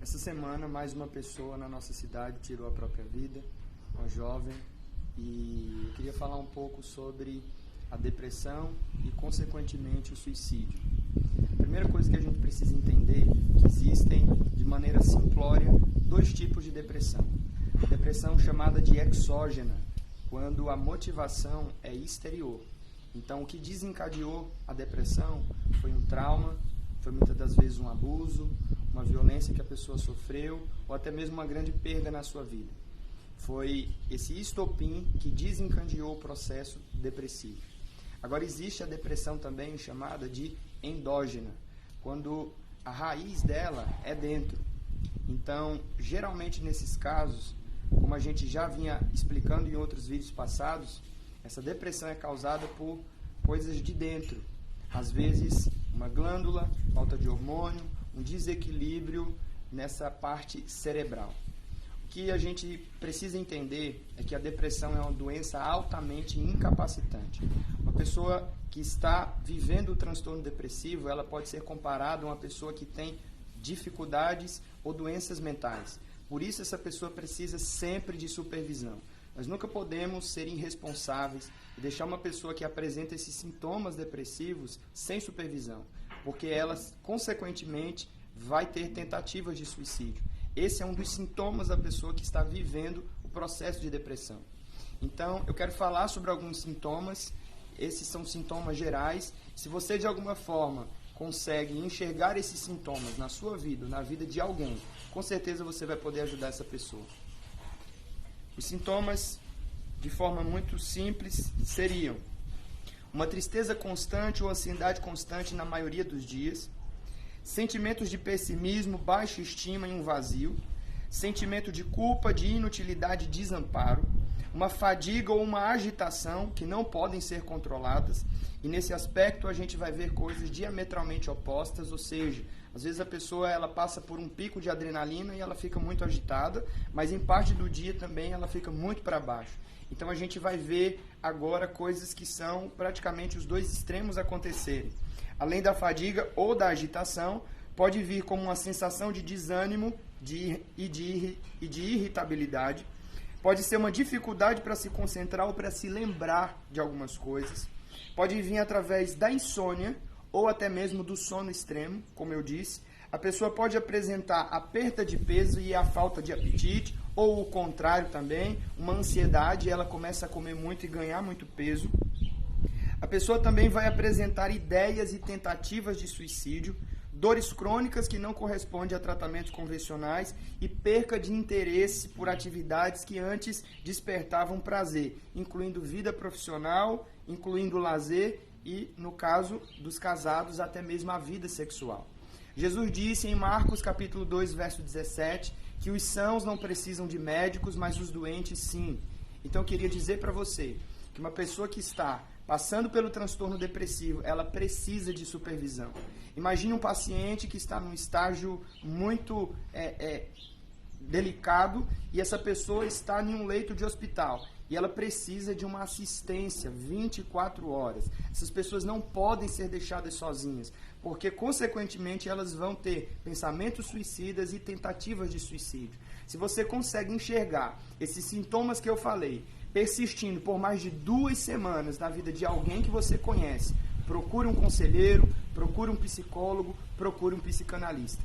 Essa semana, mais uma pessoa na nossa cidade tirou a própria vida, uma jovem, e eu queria falar um pouco sobre a depressão e, consequentemente, o suicídio. A primeira coisa que a gente precisa entender é que existem, de maneira simplória, dois tipos de depressão. A depressão chamada de exógena, quando a motivação é exterior. Então, o que desencadeou a depressão foi um trauma, foi muitas das vezes um abuso, uma violência que a pessoa sofreu, ou até mesmo uma grande perda na sua vida. Foi esse estopim que desencadeou o processo depressivo. Agora, existe a depressão também chamada de endógena, quando a raiz dela é dentro. Então, geralmente nesses casos, como a gente já vinha explicando em outros vídeos passados, essa depressão é causada por coisas de dentro. Às vezes, uma glândula, falta de hormônio, um desequilíbrio nessa parte cerebral. O que a gente precisa entender é que a depressão é uma doença altamente incapacitante. Uma pessoa que está vivendo o transtorno depressivo, ela pode ser comparada a uma pessoa que tem dificuldades ou doenças mentais. Por isso, essa pessoa precisa sempre de supervisão. Nós nunca podemos ser irresponsáveis e deixar uma pessoa que apresenta esses sintomas depressivos sem supervisão, porque ela, consequentemente, vai ter tentativas de suicídio. Esse é um dos sintomas da pessoa que está vivendo o processo de depressão. Então, eu quero falar sobre alguns sintomas. Esses são sintomas gerais. Se você, de alguma forma, consegue enxergar esses sintomas na sua vida, na vida de alguém, com certeza você vai poder ajudar essa pessoa. Os sintomas, de forma muito simples, seriam uma tristeza constante ou ansiedade constante na maioria dos dias, sentimentos de pessimismo, baixa estima e um vazio, sentimento de culpa, de inutilidade e desamparo, uma fadiga ou uma agitação que não podem ser controladas, e nesse aspecto a gente vai ver coisas diametralmente opostas, ou seja, às vezes a pessoa ela passa por um pico de adrenalina e ela fica muito agitada, mas em parte do dia também ela fica muito para baixo. Então a gente vai ver agora coisas que são praticamente os dois extremos acontecerem. Além da fadiga ou da agitação, pode vir como uma sensação de desânimo e de irritabilidade. Pode ser uma dificuldade para se concentrar ou para se lembrar de algumas coisas. Pode vir através da insônia ou até mesmo do sono extremo, como eu disse. A pessoa pode apresentar a perda de peso e a falta de apetite, ou o contrário também, uma ansiedade, ela começa a comer muito e ganhar muito peso. A pessoa também vai apresentar ideias e tentativas de suicídio, dores crônicas que não correspondem a tratamentos convencionais e perca de interesse por atividades que antes despertavam prazer, incluindo vida profissional, incluindo lazer e, no caso dos casados, até mesmo a vida sexual. Jesus disse em Marcos capítulo 2, verso 17, que os sãos não precisam de médicos, mas os doentes sim. Então eu queria dizer para você que uma pessoa que está passando pelo transtorno depressivo, ela precisa de supervisão. Imagine um paciente que está num estágio muito delicado e essa pessoa está em um leito de hospital e ela precisa de uma assistência 24 horas. Essas pessoas não podem ser deixadas sozinhas, porque, consequentemente, elas vão ter pensamentos suicidas e tentativas de suicídio. Se você consegue enxergar esses sintomas que eu falei, persistindo por mais de 2 semanas na vida de alguém que você conhece, procure um conselheiro, procure um psicólogo, procure um psicanalista.